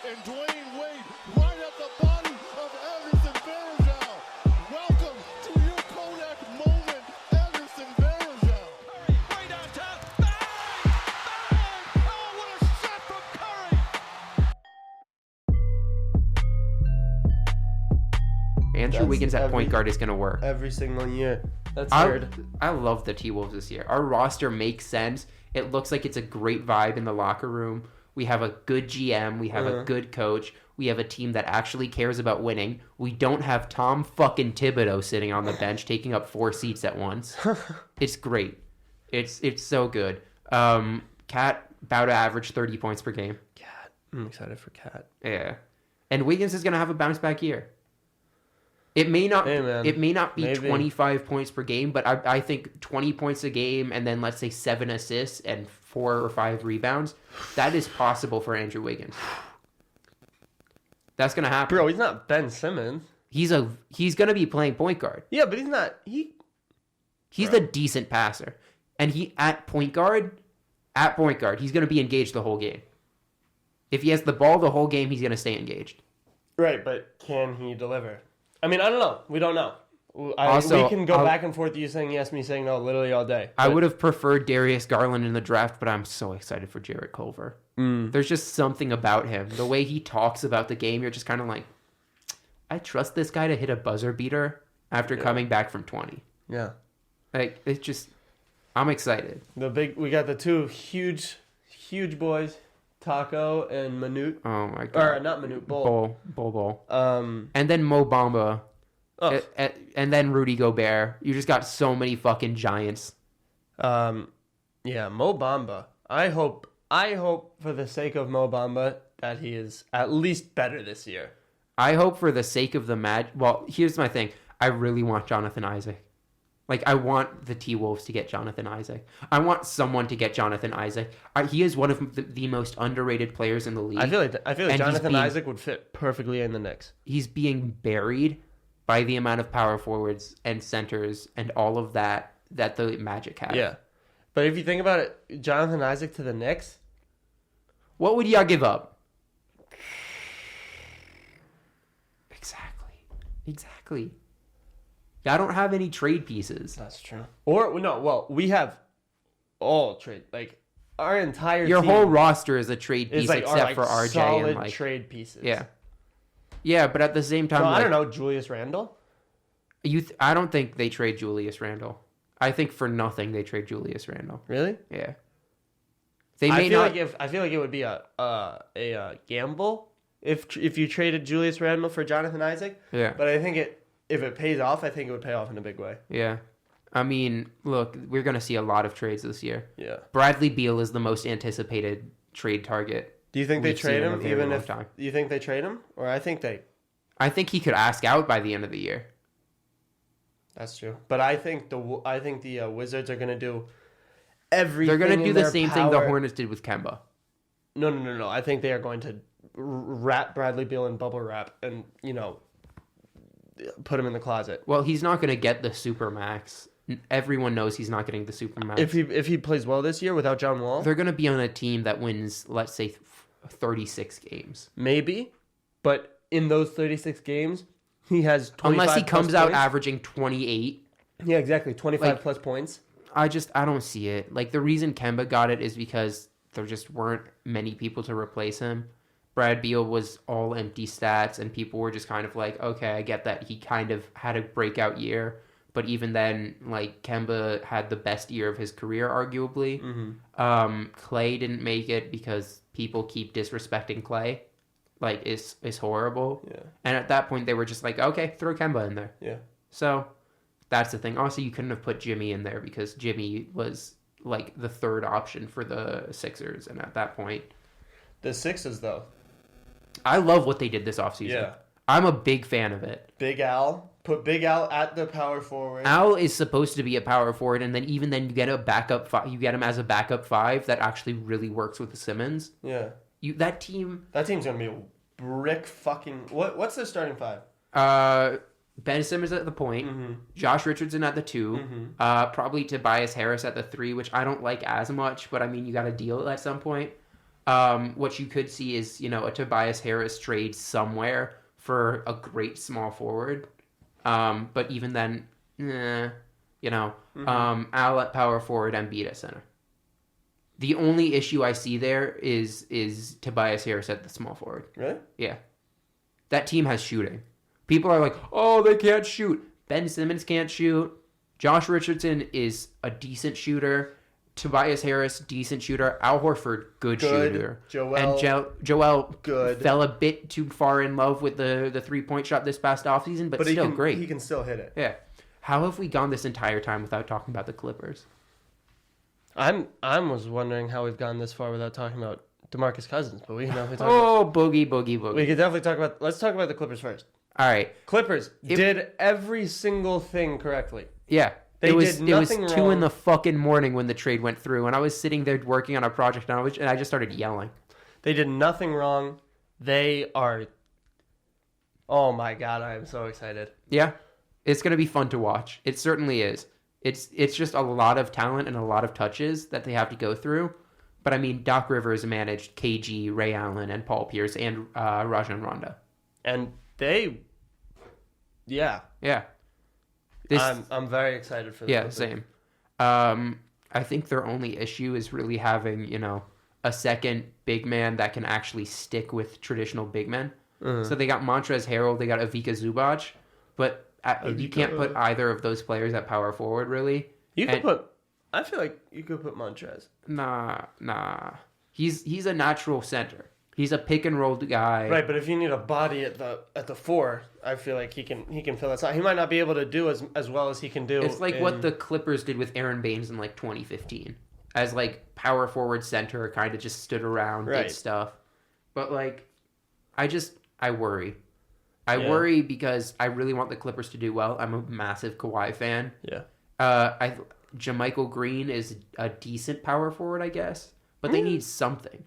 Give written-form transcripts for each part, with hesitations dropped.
and Dwayne Wade right at the body of Anderson Varejao. Welcome to your Kodak moment, Anderson Varejao. Curry way downtown. Bang! Bang! Oh, what a shot from Curry! Andrew Wiggins at point guard is going to work. Every single year. That's weird. I love the T-Wolves this year. Our roster makes sense. It looks like it's a great vibe in the locker room. We have a good GM. We have a good coach. We have a team that actually cares about winning. We don't have Tom fucking Thibodeau sitting on the bench taking up 4 seats at once. It's great. It's so good. Cat about to average 30 points per game. Cat. I'm excited for Cat. Yeah. And Wiggins is going to have a bounce back year. It may not be Maybe. 25 points per game, but I think 20 points a game and then let's say 7 assists and 4 or 5 rebounds, that is possible for Andrew Wiggins. That's going to happen. Bro, he's not Ben Simmons. He's going to be playing point guard. Yeah, but he's not. He's a decent passer. And he at point guard, he's going to be engaged the whole game. If he has the ball the whole game, he's going to stay engaged. Right, but can he deliver? I mean, I don't know. We don't know. We can go back and forth, you saying yes, me saying no, literally all day. I would have preferred Darius Garland in the draft, but I'm so excited for Jarrett Culver. There's just something about him. The way he talks about the game, you're just kind of like, I trust this guy to hit a buzzer beater after coming back from 20. Yeah. Like, it's just, I'm excited. We got the two huge boys, Taco and Manute. Oh my God. Or not Manute, Bull. Bull. And then Mo Bamba. Oh. And then Rudy Gobert. You just got so many fucking giants. Yeah, Mo Bamba. I hope for the sake of Mo Bamba that he is at least better this year. I hope for the sake of the match. Well, here's my thing. I really want Jonathan Isaac. Like, I want the T-Wolves to get Jonathan Isaac. I want someone to get Jonathan Isaac. He is one of the most underrated players in the league. I feel like Jonathan Isaac would fit perfectly in the Knicks. He's being buried by the amount of power forwards and centers and all of that the Magic have. Yeah. But if you think about it, Jonathan Isaac to the Knicks. What would y'all give up? Exactly. I don't have any trade pieces. That's true. Or no, well, we have all trade. Like our entire your team whole roster is a trade piece, like, except for RJ solid and like trade pieces. Yeah, but at the same time, so, I don't know, Julius Randle. I don't think they trade Julius Randle. I think for nothing they trade Julius Randle. Really? Yeah. I feel like it would be a gamble if you traded Julius Randle for Jonathan Isaac. Yeah. But I think if it pays off, I think it would pay off in a big way. Yeah. I mean, look, we're going to see a lot of trades this year. Yeah. Bradley Beal is the most anticipated trade target. Do you think they trade him even if time. You think they trade him? Or I think he could ask out by the end of the year. That's true. But I think the Wizards are going to do everything. They're going to do the same thing the power. Hornets did with Kemba. No. I think they are going to wrap Bradley Beal in bubble wrap and, put him in the closet. Well, he's not going to get the Supermax. Everyone knows he's not getting the Supermax. If he plays well this year without John Wall, they're going to be on a team that wins, let's say, 36 games. Maybe, but in those 36 games, he has 25 unless he comes out points. averaging 28. Yeah, exactly, 25 plus points. I don't see it. Like, the reason Kemba got it is because there just weren't many people to replace him. Brad Beal was all empty stats, and people were just kind of like, okay, I get that he kind of had a breakout year, but even then, like, Kemba had the best year of his career, arguably. Mm-hmm. Clay didn't make it because people keep disrespecting Clay. Like, it's horrible. Yeah. And at that point, they were just like, okay, throw Kemba in there. Yeah. So, that's the thing. Also, you couldn't have put Jimmy in there because Jimmy was, like, the third option for the Sixers, and at that point... The Sixers, though. I love what they did this offseason. Yeah. I'm a big fan of it. Big Al. Put Big Al at the power forward. Al is supposed to be a power forward, and then even then you get a backup. You get him as a backup 5 that actually really works with the Simmons. Yeah. That team's gonna be a brick fucking. What's their starting 5? Ben Simmons at the point, mm-hmm. Josh Richardson at the 2, mm-hmm. Probably Tobias Harris at the 3, which I don't like as much, but I mean you got to deal at some point. What you could see is, a Tobias Harris trade somewhere for a great small forward. But even then, Al at power forward, Embiid at center. The only issue I see there is Tobias Harris at the small forward. Really? Yeah. That team has shooting. People are like, oh, they can't shoot. Ben Simmons can't shoot. Josh Richardson is a decent shooter. Tobias Harris, decent shooter. Al Horford, good shooter. Joel good. Fell a bit too far in love with the 3-point shot this past offseason, but still great. He can still hit it. Yeah. How have we gone this entire time without talking about the Clippers? I was wondering how we've gone this far without talking about DeMarcus Cousins, but we can definitely talk about... boogie. We could definitely talk about... Let's talk about the Clippers first. All right. Clippers did every single thing correctly. Yeah. It was 2 in the fucking morning when the trade went through, and I was sitting there working on a project, and I just started yelling. They did nothing wrong. They are... Oh my God, I am so excited. Yeah. It's going to be fun to watch. It certainly is. It's just a lot of talent and a lot of touches that they have to go through. But, I mean, Doc Rivers managed KG, Ray Allen, and Paul Pierce, and Rajon Rondo. And they... Yeah. Yeah. I'm very excited for this. Yeah, same. I think their only issue is really having, a second big man that can actually stick with traditional big men. Mm-hmm. So they got Montrezl Harrell, they got Ivica Zubac, but you can't put either of those players at power forward, really. I feel like you could put Montrez. Nah. He's a natural center. He's a pick and roll guy. Right, but if you need a body at the 4, I feel like he can fill that slot. He might not be able to do as well as he can do. It's like what the Clippers did with Aaron Baines in 2015. As power forward center, kind of just stood around, did stuff. But I worry. I worry because I really want the Clippers to do well. I'm a massive Kawhi fan. Yeah. JaMychal Green is a decent power forward, I guess. But they need something.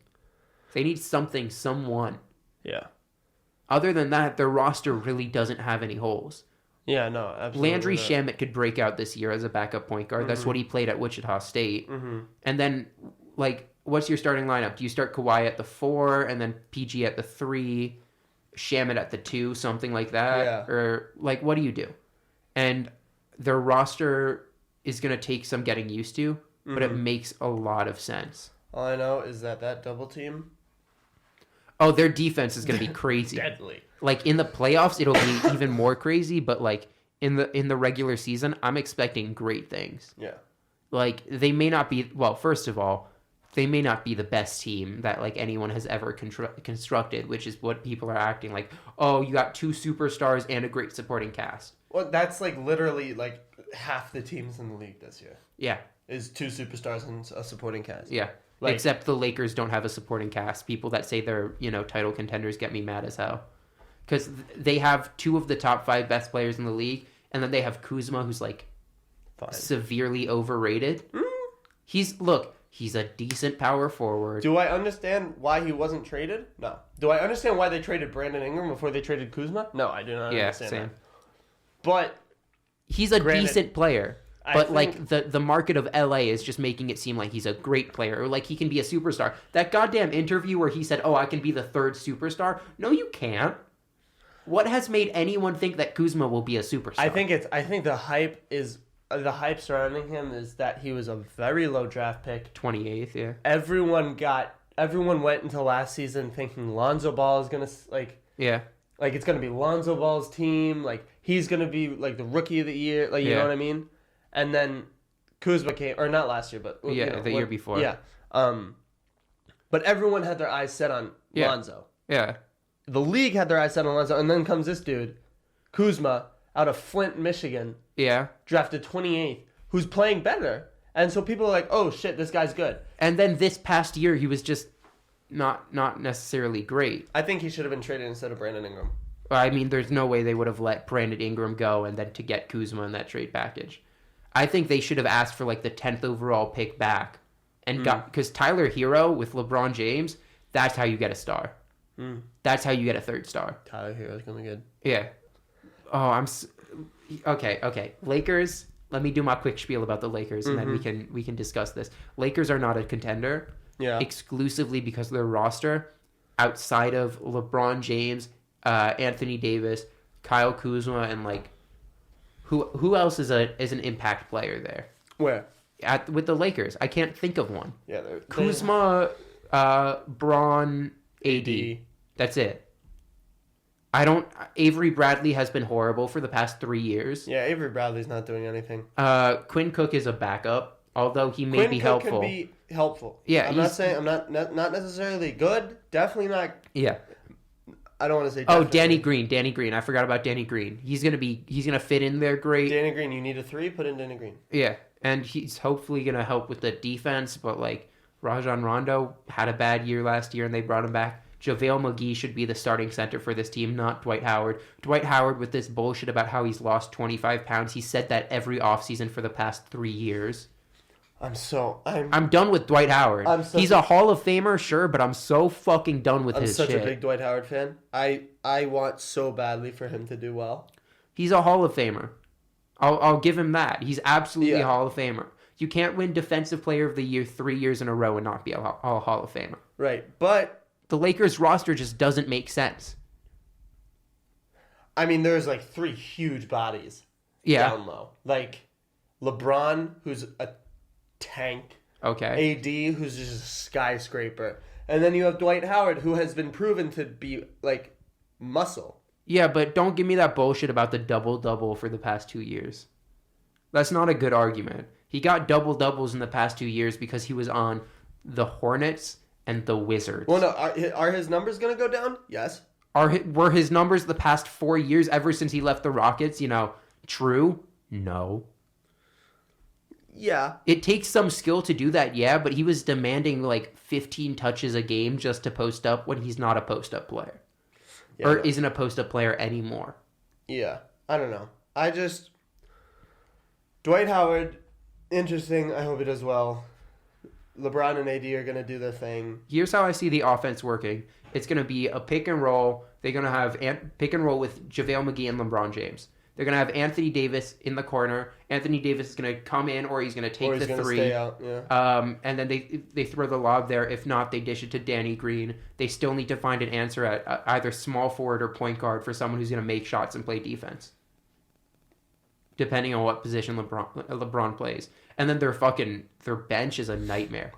They need someone. Yeah. Other than that, their roster really doesn't have any holes. Yeah, no, absolutely. Landry Shamet could break out this year as a backup point guard. Mm-hmm. That's what he played at Wichita State. Mm-hmm. And then, what's your starting lineup? Do you start Kawhi at the 4 and then PG at the 3, Shamet at the 2, something like that? Yeah. Or, what do you do? And their roster is going to take some getting used to, but it makes a lot of sense. All I know is that double team... Oh, their defense is going to be crazy. Deadly. In the playoffs, it'll be even more crazy, but in the regular season, I'm expecting great things. Yeah. They may not be, first of all, they may not be the best team that anyone has ever constructed, which is what people are acting like. Oh, you got 2 superstars and a great supporting cast. Well, that's literally half the teams in the league this year. Yeah. Is 2 superstars and a supporting cast. Yeah. Except the Lakers don't have a supporting cast. People that say they're, title contenders get me mad as hell. Because they have 2 of the top 5 best players in the league, and then they have Kuzma, who's, Fine. severely overrated. Mm. He's a decent power forward. Do I understand why he wasn't traded? No. Do I understand why they traded Brandon Ingram before they traded Kuzma? No, I do not understand same. that. But... He's a decent player. But, the market of LA is just making it seem like he's a great player. Or, he can be a superstar. That goddamn interview where he said, oh, I can be the 3rd superstar. No, you can't. What has made anyone think that Kuzma will be a superstar? I think the hype is... The hype surrounding him is that he was a very low draft pick. 28th, yeah. Everyone went into last season thinking Lonzo Ball is going to, Yeah. It's going to be Lonzo Ball's team. He's going to be, the rookie of the year. You know what I mean? And then Kuzma came, or not last year, but the year before. Yeah. But everyone had their eyes set on Lonzo. Yeah. The league had their eyes set on Lonzo, and then comes this dude, Kuzma, out of Flint, Michigan. Yeah. Drafted 28th, who's playing better. And so people are like, oh shit, this guy's good. And then this past year, he was just not necessarily great. I think he should have been traded instead of Brandon Ingram. I mean, there's no way they would have let Brandon Ingram go and then to get Kuzma in that trade package. I think they should have asked for the 10th overall pick back and got, because Tyler Hero with LeBron James, that's how you get a star. That's how you get a 3rd star. Tyler Hero's gonna be good. Yeah. Oh, okay. Lakers. Let me do my quick spiel about the Lakers, and then we can discuss this. Lakers are not a contender. exclusively because of their roster outside of LeBron James, Anthony Davis, Kyle Kuzma, and like who else is an impact player there? Where? With the Lakers. I can't think of one. Yeah, Kuzma, Braun, AD. That's it. Avery Bradley has been horrible for the past 3 years. Yeah, Avery Bradley's not doing anything. Quinn Cook is a backup, although he may be Cook helpful. Can be helpful. Yeah, I'm not saying I'm not necessarily good. Definitely not. Yeah. I don't want to say. Oh, definitely. Danny Green. I forgot about Danny Green. He's gonna fit in there great. Danny Green, you need a 3. Put in Danny Green. Yeah, and he's hopefully gonna help with the defense. But like Rajon Rondo had a bad year last year, and they brought him back. JaVale McGee should be the starting center for this team, not Dwight Howard. Dwight Howard with this bullshit about how he's lost 25 pounds. He said that every offseason for the past 3 years. I'm done with Dwight Howard. He's a Hall of Famer, sure, but I'm so fucking done with his shit. I'm such a big Dwight Howard fan. I want so badly for him to do well. He's a Hall of Famer. I'll give him that. He's absolutely a Hall of Famer. You can't win Defensive Player of the Year 3 years in a row and not be a Hall of Famer. Right, but the Lakers roster just doesn't make sense. I mean, there's like 3 huge bodies down low. Like LeBron, who's a tank. Okay. AD, who's just a skyscraper. And then you have Dwight Howard, who has been proven to be like muscle. Yeah, but don't give me that bullshit about the double-double for the past 2 years. That's not a good argument. He got double-doubles in the past 2 years because he was on the Hornets and the Wizards. Well, no, are his numbers going to go down? Yes. Were his numbers the past 4 years, ever since he left the Rockets, true? No. Yeah. It takes some skill to do that, yeah, but he was demanding like 15 touches a game just to post up when he's not a post-up player. Yeah, or isn't a post-up player anymore. Yeah. I don't know. Dwight Howard, interesting. I hope he does well. LeBron and AD are going to do their thing. Here's how I see the offense working. It's going to be a pick and roll. They're going to have pick and roll with JaVale McGee and LeBron James. They're going to have Anthony Davis in the corner. Anthony Davis is going to come in or he's going to take the 3. Stay out. Yeah. And then they throw the lob there. If not, they dish it to Danny Green. They still need to find an answer at either small forward or point guard for someone who's going to make shots and play defense. Depending on what position LeBron plays. And then their bench is a nightmare.